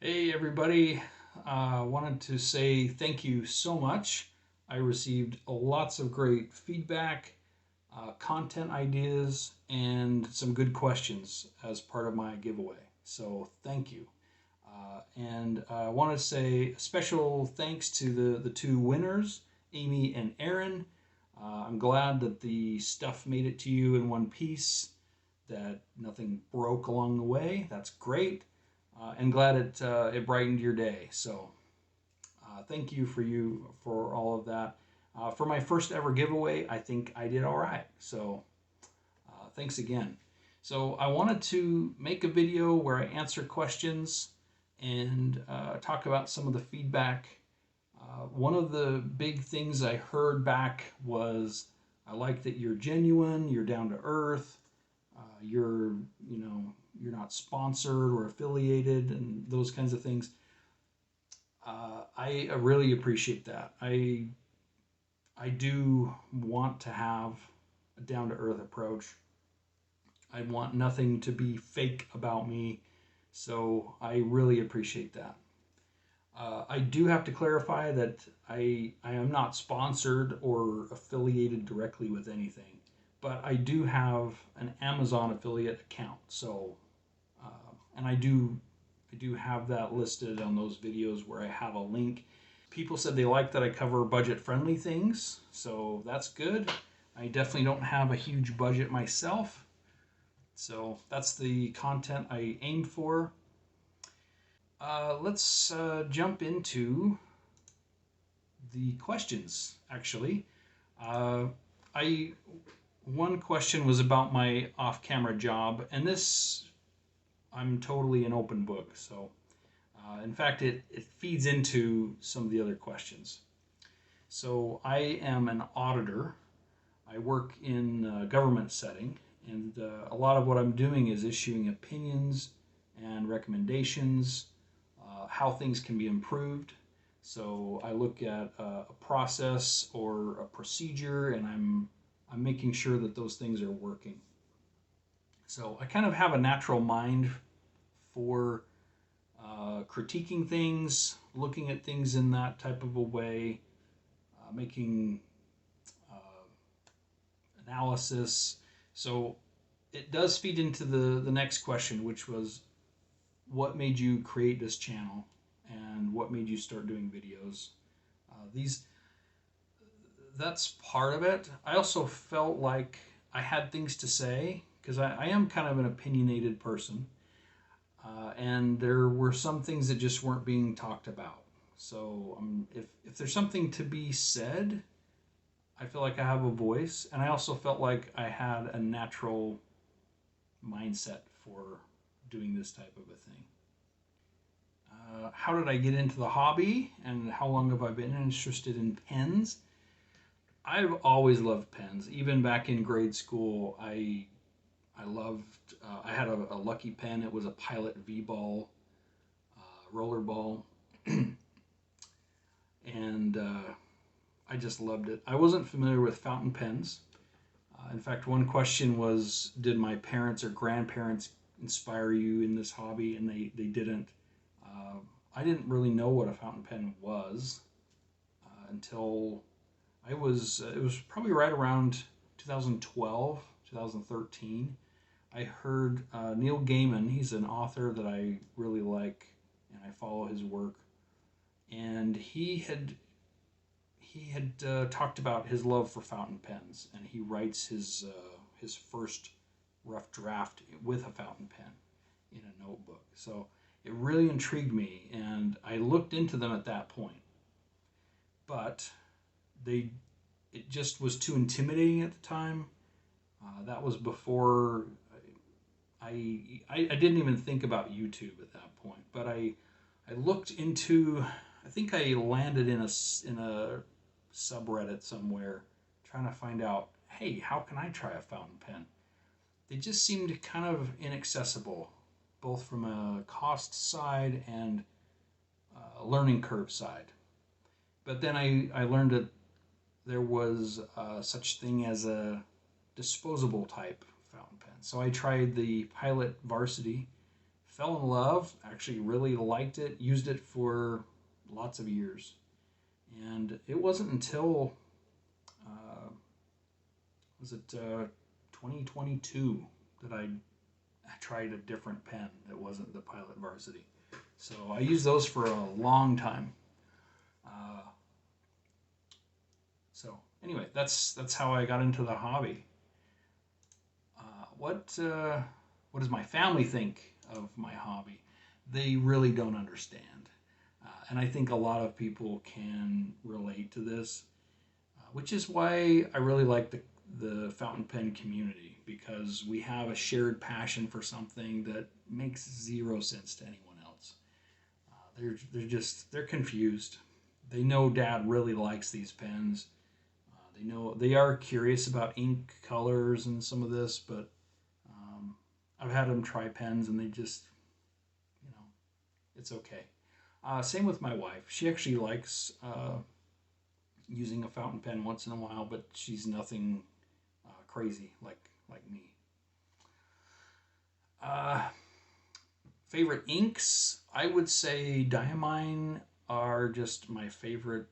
Hey everybody, wanted to say thank you so much. I received lots of great feedback, content ideas, and some good questions as part of my giveaway. So thank you. And I want to say a special thanks to the two winners, Amy and Aaron. I'm glad that the stuff made it to you in one piece, that nothing broke along the way. That's great. And glad it brightened your day. So thank you for all of that. For my first ever giveaway, I think I did all right. So thanks again. So I wanted to make a video where I answer questions and talk about some of the feedback. One of the big things I heard back was, I like that you're genuine, you're down to earth, you're, you're not sponsored or affiliated and those kinds of things. I really appreciate that. I do want to have a down to earth approach. I want nothing to be fake about me, so I really appreciate that. I do have to clarify that I am not sponsored or affiliated directly with anything, but I do have an Amazon affiliate account. So, and I do have that listed on those videos where I have a link. People said they like that I cover budget friendly things, so that's good. I definitely don't have a huge budget myself, so that's the content I aim for. Let's jump into the questions, actually. Uh, I One question was about my off-camera job, and this, I'm totally an open book. So, in fact, it feeds into some of the other questions. So I am an auditor. I work in a government setting, and a lot of what I'm doing is issuing opinions and recommendations, how things can be improved. So I look at a process or a procedure, and I'm making sure that those things are working. So I kind of have a natural mind for critiquing things, looking at things in that type of a way, making analysis. So it does feed into the next question, which was, what made you create this channel and what made you start doing videos? These That's part of it. I also felt like I had things to say because I am kind of an opinionated person, and there were some things that just weren't being talked about. So if there's something to be said, I feel like I have a voice, and I also felt like I had a natural mindset for doing this type of a thing. How did I get into the hobby, and how long have I been interested in pens? I've always loved pens. Even back in grade school, I loved. I had a Lucky pen. It was a Pilot V-ball, roller ball, and I just loved it. I wasn't familiar with fountain pens. In fact, one question was, did my parents or grandparents inspire you in this hobby? And they didn't. I didn't really know what a fountain pen was until it was probably right around 2012, 2013. I heard Neil Gaiman. He's an author that I really like, and I follow his work. And he had talked about his love for fountain pens, and he writes his first rough draft with a fountain pen in a notebook. So it really intrigued me, and I looked into them at that point. But they it just was too intimidating at the time. That was before I didn't even think about YouTube at that point. But I looked into, I think I landed in a subreddit somewhere trying to find out, hey, how can I try a fountain pen? They just seemed kind of inaccessible, both from a cost side and a learning curve side. But then I learned that there was such thing as a disposable type fountain pen. So I tried the Pilot Varsity Fell in love, actually really liked it, used it for lots of years. And it wasn't until, was it 2022 that I tried a different pen that wasn't the Pilot Varsity. So I used those for a long time. Uh, so anyway, that's how I got into the hobby. What does my family think of my hobby? They really don't understand, and I think a lot of people can relate to this, which is why I really like the fountain pen community, because we have a shared passion for something that makes zero sense to anyone else. They're confused. They know Dad really likes these pens. They know they are curious about ink colors and some of this, but I've had them try pens and they just, you know, it's okay. Same with my wife. She actually likes using a fountain pen once in a while, but she's nothing crazy like me. Uh, Favorite inks? I would say Diamine are just my favorite.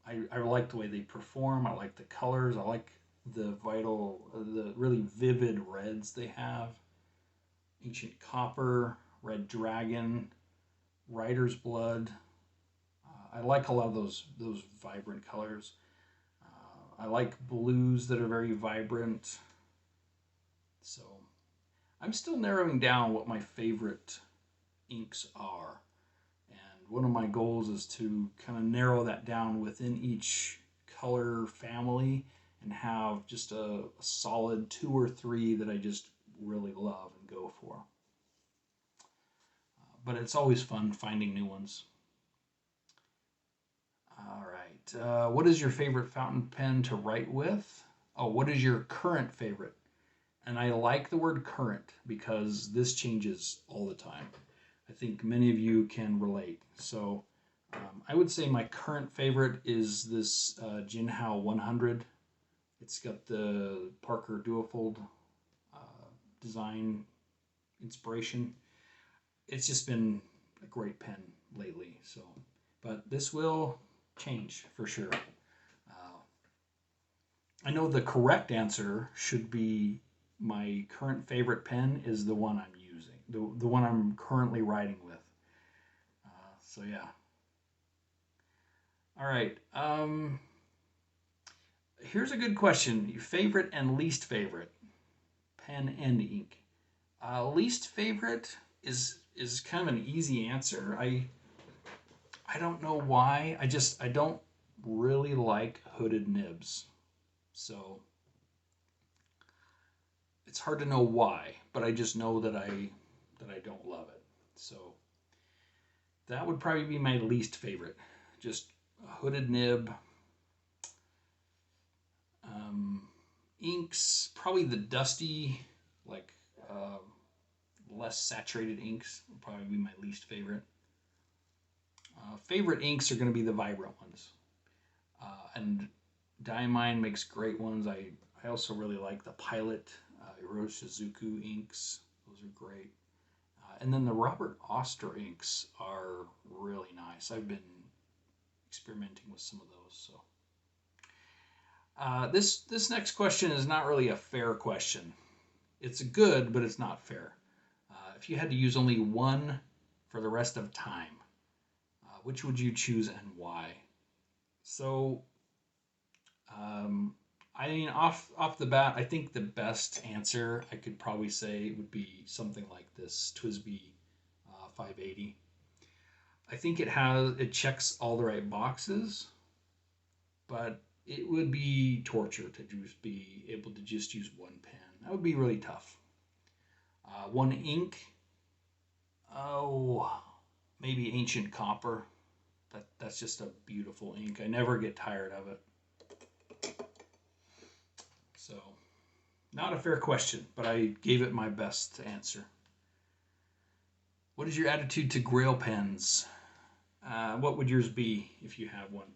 I like the way they perform. I like the colors. I like the really vivid reds they have. Ancient Copper, Red Dragon, Rider's Blood. I like a lot of those vibrant colors. I like blues that are very vibrant. So I'm still narrowing down what my favorite inks are. And one of my goals is to kind of narrow that down within each color family and have just a solid two or three that I just really love and go for. But it's always fun finding new ones. All right. What is your favorite fountain pen to write with? Oh, what is your current favorite? And I like the word current because this changes all the time. I think many of you can relate. So I would say my current favorite is this Jinhao 100. It's got the Parker Duofold uh, design inspiration. It's just been a great pen lately. So, but this will change for sure. I know the correct answer should be my current favorite pen is the one I'm using, the one I'm currently writing with. So yeah. All right. Here's a good question: your favorite and least favorite pen and ink. Least favorite is kind of an easy answer. I don't know why. I don't really like hooded nibs. So it's hard to know why, but I just know that I don't love it. So that would probably be my least favorite. Just a hooded nib. Inks, probably the dusty, like less saturated inks would probably be my least favorite. Favorite inks are going to be the vibrant ones. And Diamine makes great ones. I also really like the Pilot Iroshizuku inks. Those are great. And then the Robert Oster inks are really nice. I've been experimenting with some of those. So this next question is not really a fair question. It's good, but it's not fair. If you had to use only one for the rest of time, which would you choose and why? So, I mean, off the bat, I think the best answer I could probably say would be something like this TWSBI 580. I think it checks all the right boxes, but it would be torture to just be able to just use one pen. That would be really tough. One ink, oh, maybe Ancient Copper. That's just a beautiful ink. I never get tired of it. So, not a fair question, but I gave it my best answer. What is your attitude to grail pens? What would yours be if you have one?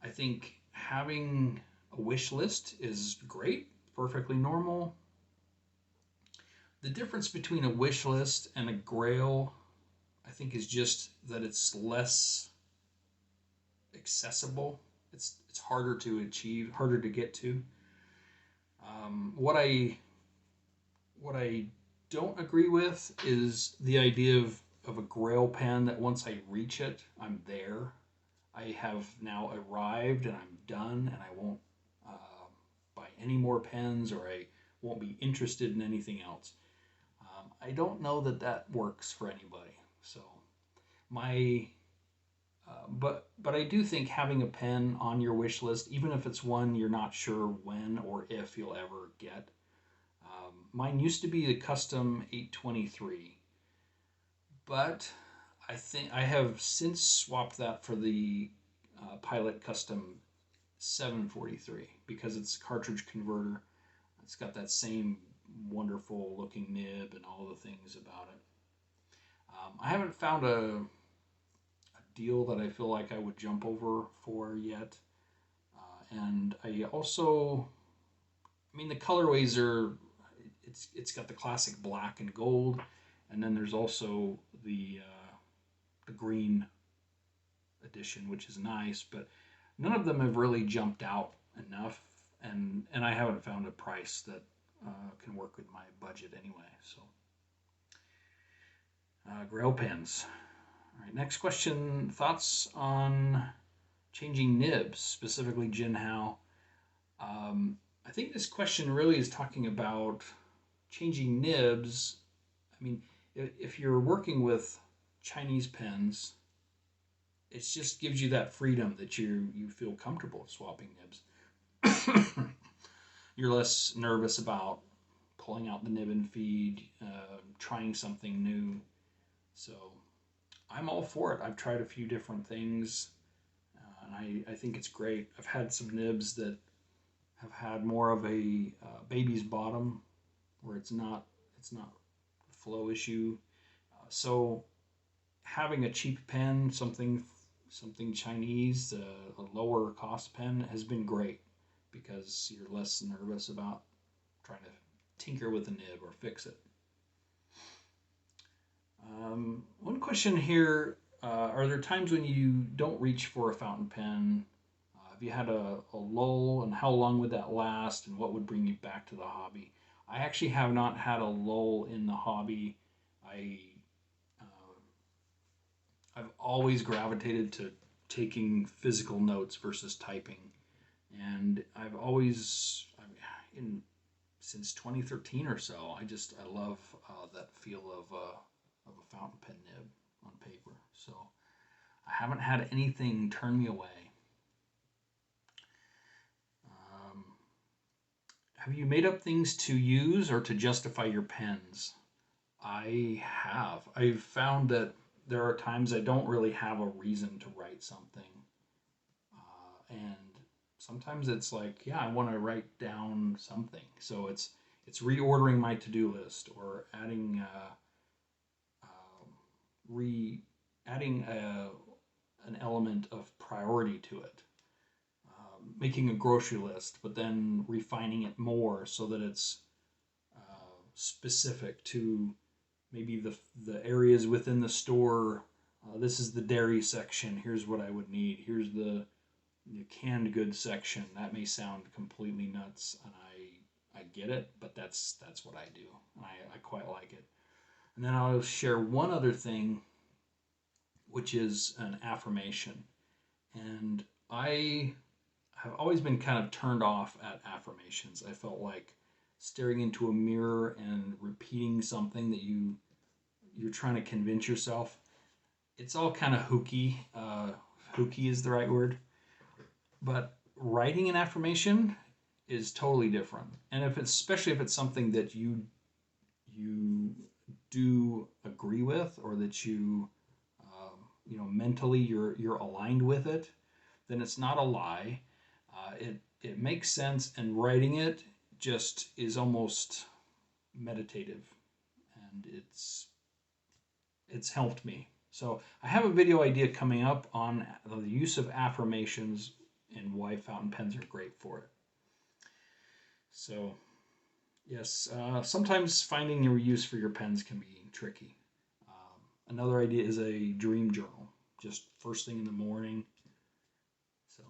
I think having a wish list is great, perfectly normal. The difference between a wish list and a grail, I think, is just that it's less accessible. It's harder to achieve, harder to get to. What I don't agree with is the idea of a grail pen that once I reach it, I'm there. I have now arrived and I'm done, and I won't buy any more pens, or I won't be interested in anything else. I don't know that that works for anybody. So my but I do think having a pen on your wish list, even if it's one you're not sure when or if you'll ever get. Mine used to be the custom 823, but I think I have since swapped that for the Pilot Custom 743 because it's a cartridge converter. It's got that same wonderful looking nib and all the things about it. I haven't found a deal that I feel like I would jump over for yet. And I also, I mean, the colorways are, it's got the classic black and gold, and then there's also the green edition, which is nice, but none of them have really jumped out enough, and I haven't found a price that can work with my budget anyway. So, grail pens. All right, next question. Thoughts on changing nibs, specifically Jinhao? I think this question really is talking about changing nibs. I mean, if you're working with Chinese pens, it just gives you that freedom that you feel comfortable swapping nibs. You're less nervous about pulling out the nib and feed, trying something new. So I'm all for it. I've tried a few different things, and I think it's great. I've had some nibs that have had more of a baby's bottom, where it's not a flow issue. So having a cheap pen, something Chinese, a lower cost pen, has been great because you're less nervous about trying to tinker with the nib or fix it. One question here, are there times when you don't reach for a fountain pen? Have you had a lull, and how long would that last, and what would bring you back to the hobby? I actually have not had a lull in the hobby. I've always gravitated to taking physical notes versus typing, and I've always, since 2013 or so, I love that feel of a fountain pen nib on paper. So I haven't had anything turn me away. Have you made up things to use or to justify your pens? I have. I've found that there are times I don't really have a reason to write something. And sometimes it's like, yeah, I want to write down something. So it's reordering my to-do list, or adding an element of priority to it. Making a grocery list, but then refining it more so that it's specific to maybe the areas within the store. This is the dairy section. Here's what I would need. Here's the canned goods section. That may sound completely nuts, and I get it, but that's what I do, and I quite like it. And then I'll share one other thing, which is an affirmation. And I have always been kind of turned off at affirmations. I felt like staring into a mirror and repeating something that you're trying to convince yourself. It's all kind of hooky. Hooky is the right word. But writing an affirmation is totally different. And especially if it's something that you do agree with, or that mentally you're aligned with it, then it's not a lie. It makes sense, and writing it just is almost meditative, and it's helped me. So I have a video idea coming up on the use of affirmations and why fountain pens are great for it. So Yes, sometimes finding your use for your pens can be tricky. Another idea is a dream journal, just first thing in the morning. So,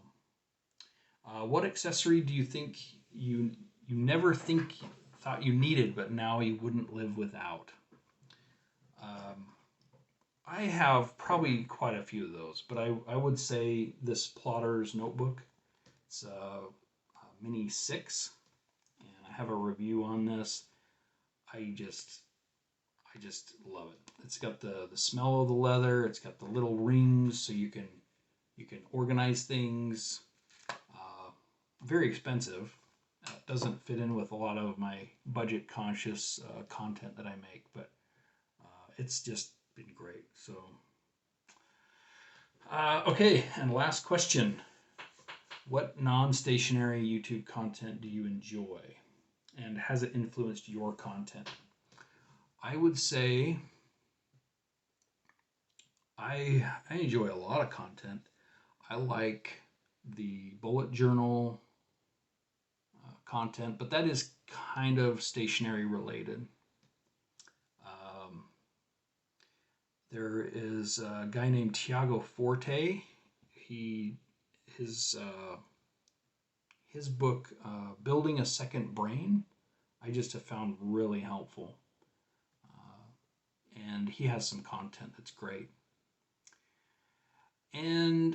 what accessory do you think you never thought you needed, but now you wouldn't live without? Um, I have probably quite a few of those, but I would say this plotter's notebook. It's a mini 6, and I have a review on this. I just I just love it. It's got the smell of the leather. It's got the little rings, so you can organize things. Uh, Very expensive. Doesn't fit in with a lot of my budget conscious content that I make, but it's just been great. So, okay, and last question: what non-stationary YouTube content do you enjoy, and has it influenced your content? I would say I enjoy a lot of content. I like the bullet journal content, but that is kind of stationary related. Um, there is a guy named Tiago Forte. He his his book "Building a Second Brain" I just have found really helpful, and he has some content that's great. And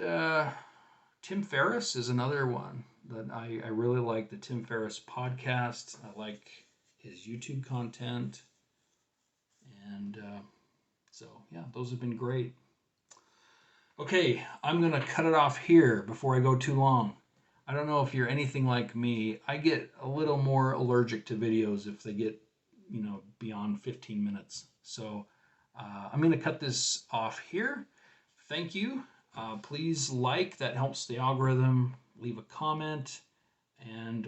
Tim Ferriss is another one that I really like. The Tim Ferriss podcast. I like his YouTube content, and so yeah, those have been great. Okay, I'm gonna cut it off here before I go too long. I don't know if you're anything like me. I get a little more allergic to videos if they get, beyond 15 minutes. So I'm going to cut this off here. Thank you. Please like, that helps the algorithm. Leave a comment and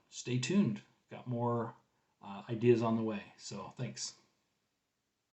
stay tuned. Got more ideas on the way. So thanks.